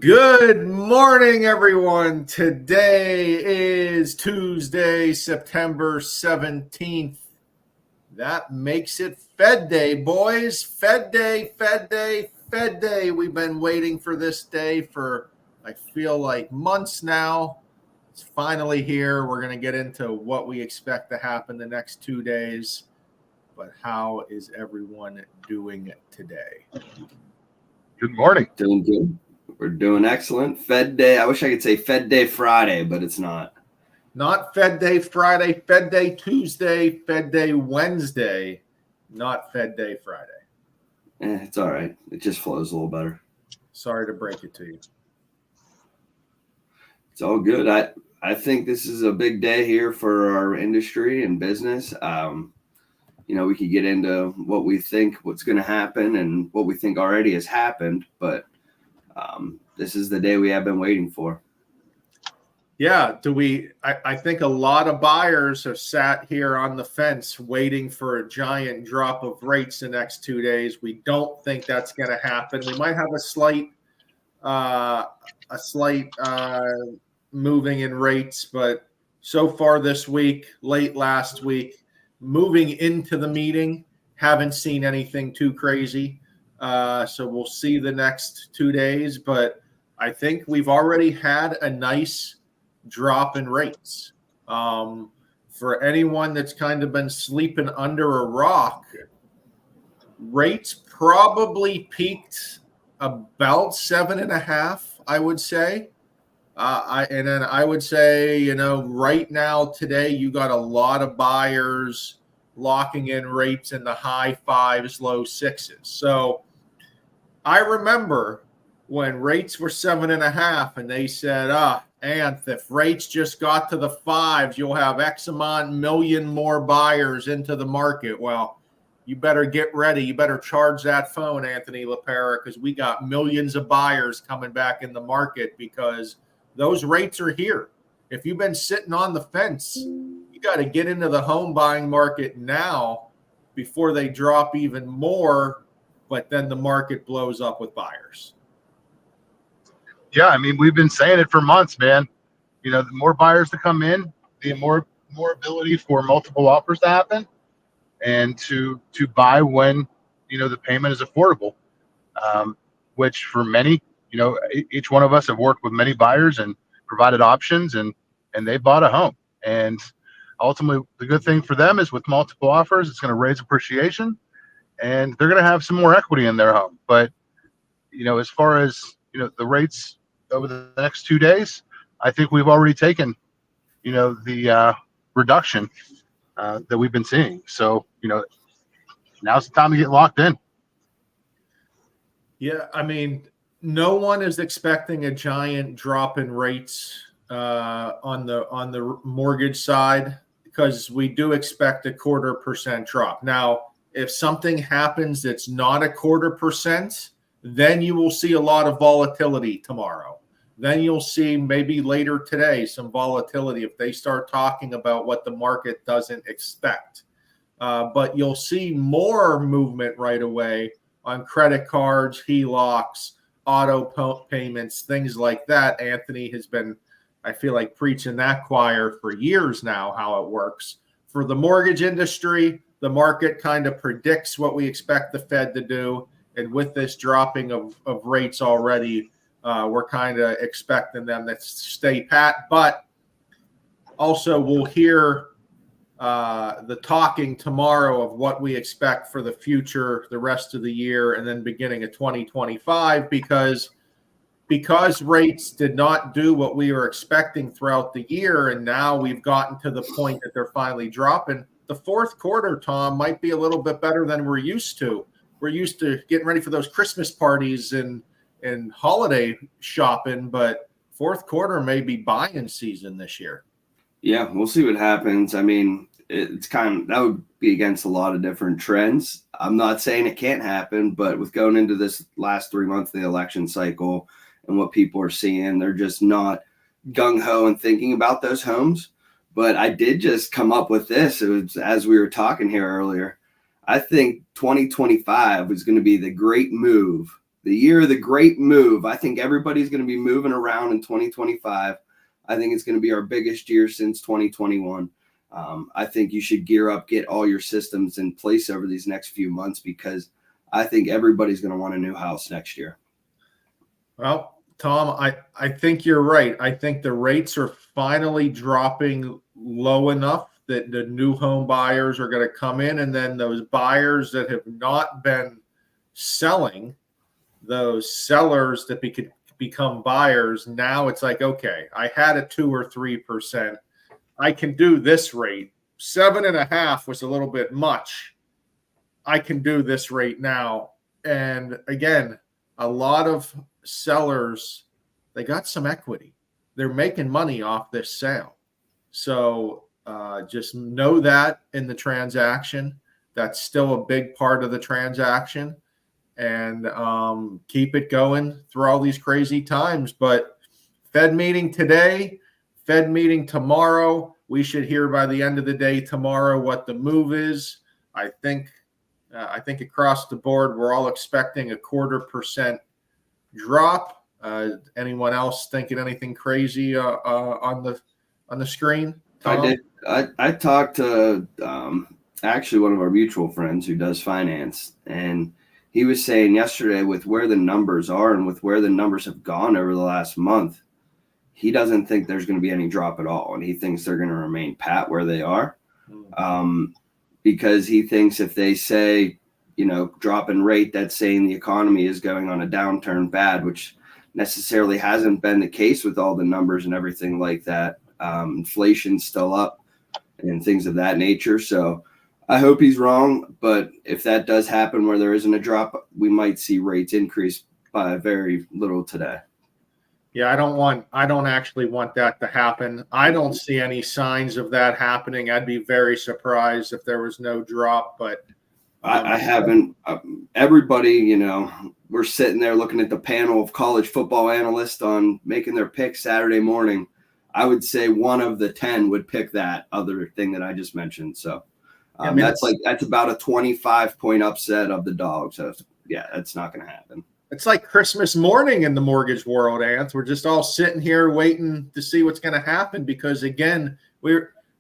Good morning, everyone. Today is Tuesday, September 17th. That makes it Fed Day, boys. Fed Day, Fed Day, Fed Day. We've been waiting for this day for, I feel like, months now. It's finally here. We're going to get into what we expect to happen the next 2 days. But how is everyone doing today? Good morning. Doing good. We're doing excellent. Fed Day. I wish I could say Fed Day Friday, but it's not. Not Fed Day Friday, Fed Day Tuesday, Fed Day Wednesday, not Fed Day Friday. It's all right. It just flows a little better. Sorry to break it to you. It's all good. I think this is a big day here for our industry and business. We could get into what we think what's going to happen and what we think already has happened, but this is the day we have been waiting for. Yeah, I think a lot of buyers have sat here on the fence waiting for a giant drop of rates the next 2 days. We don't think that's going to happen. We might have a slight moving in rates, but so far this week, late last week, moving into the meeting, haven't seen anything too crazy. So we'll see the next 2 days, but I think we've already had a nice drop in rates. For anyone that's kind of been sleeping under a rock, rates probably peaked about 7.5, I would say. I would say, right now today, you got a lot of buyers locking in rates in the high fives, low sixes. So I remember when rates were 7.5 and they said, Anth, if rates just got to the fives, you'll have X amount million more buyers into the market. Well, you better get ready. You better charge that phone, Anthony LaPera, because we got millions of buyers coming back in the market because those rates are here. If you've been sitting on the fence, you got to get into the home buying market now before they drop even more, but then the market blows up with buyers. Yeah, I mean, we've been saying it for months, man. The more buyers to come in, the more ability for multiple offers to happen and to buy when, the payment is affordable, which for many, each one of us have worked with many buyers and provided options and they bought a home. And ultimately, the good thing for them is with multiple offers, it's going to raise appreciation and they're going to have some more equity in their home. But, as far as, the rates over the next 2 days, I think we've already taken, the reduction that we've been seeing. So, now's the time to get locked in. Yeah, I mean, no one is expecting a giant drop in rates on the mortgage side because we do expect a 0.25% drop. Now, if something happens that's not a 0.25%, then you will see a lot of volatility tomorrow. Then you'll see maybe later today some volatility if they start talking about what the market doesn't expect. But you'll see more movement right away on credit cards, HELOCs, auto payments, things like that. Anthony has been, I feel like, preaching that choir for years now, how it works. For the mortgage industry, the market kind of predicts what we expect the Fed to do. And with this dropping of rates already, we're kind of expecting them to stay pat. But also we'll hear the talking tomorrow of what we expect for the future, the rest of the year, and then beginning of 2025, because rates did not do what we were expecting throughout the year, and now we've gotten to the point that they're finally dropping. The fourth quarter, Tom, might be a little bit better than we're used to. We're used to getting ready for those Christmas parties and holiday shopping, but fourth quarter may be buying season this year. Yeah, we'll see what happens. I mean, it's that would be against a lot of different trends. I'm not saying it can't happen, but with going into this last 3 months of the election cycle and what people are seeing, they're just not gung-ho and thinking about those homes. But I did just come up with this. It was, as we were talking here earlier, I think 2025 is going to be the great move the year of the great move. I think everybody's going to be moving around in 2025. I think it's going to be our biggest year since 2021. I think you should gear up, get all your systems in place over these next few months, because I think everybody's going to want a new house next year. Well, Tom, I think you're right. I think the rates are finally dropping low enough that the new home buyers are going to come in, and then those buyers that have not been selling, those sellers that could become buyers, now it's like, okay, I had a 2 or 3%. I can do this rate. 7.5 was a little bit much. I can do this rate now. And again, a lot of sellers, they got some equity. They're making money off this sale. So just know that in the transaction, that's still a big part of the transaction, and keep it going through all these crazy times. But Fed meeting today, Fed meeting tomorrow. We should hear by the end of the day tomorrow what the move is. I think across the board, we're all expecting a 0.25% drop. Anyone else thinking anything crazy on the screen? Tom? I did. I talked to actually one of our mutual friends who does finance, and he was saying yesterday, with where the numbers are and with where the numbers have gone over the last month, he doesn't think there's going to be any drop at all, and he thinks they're going to remain pat where they are, because he thinks if they say, drop in rate, that's saying the economy is going on a downturn bad, which necessarily hasn't been the case with all the numbers and everything like that. Inflation's still up and things of that nature. So I hope he's wrong, but if that does happen where there isn't a drop, we might see rates increase by very little today. Yeah, I don't actually want that to happen. I don't see any signs of that happening. I'd be very surprised if there was no drop, but I haven't. Everybody, we're sitting there looking at the panel of college football analysts on making their picks Saturday morning. I would say 1 of the 10 would pick that other thing that I just mentioned. So that's about a 25-point upset of the dog. So yeah, that's not going to happen. It's like Christmas morning in the mortgage world, Anth. We're just all sitting here waiting to see what's going to happen, because again,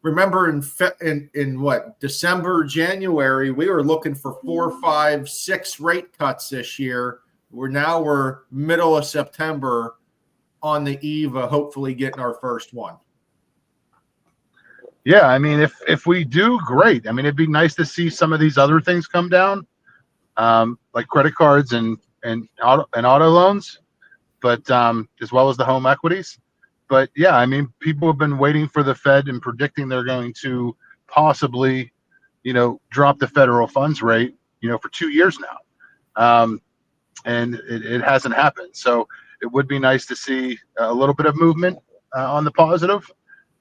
remember in what, December, January, we were looking for 4, 5, 6 rate cuts this year. We're middle of September, on the eve of hopefully getting our first one. Yeah, I mean, if we do, great. I mean, it'd be nice to see some of these other things come down, like credit cards and auto loans, but as well as the home equities. But yeah, I mean, people have been waiting for the Fed and predicting they're going to possibly, drop the federal funds rate, for 2 years now, and it hasn't happened. So it would be nice to see a little bit of movement on the positive.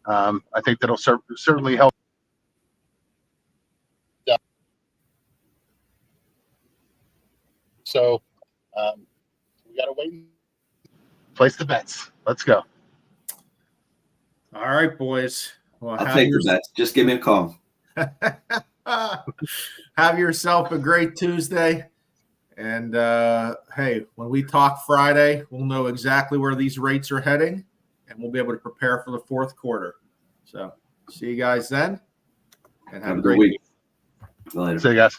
I think that'll certainly help. So we got to wait and place the bets. Let's go. All right, boys. Well, I'll take the bets. Just give me a call. Have yourself a great Tuesday. And hey, when we talk Friday, we'll know exactly where these rates are heading, and we'll be able to prepare for the fourth quarter. So see you guys then, and have a great week. Later. See you guys.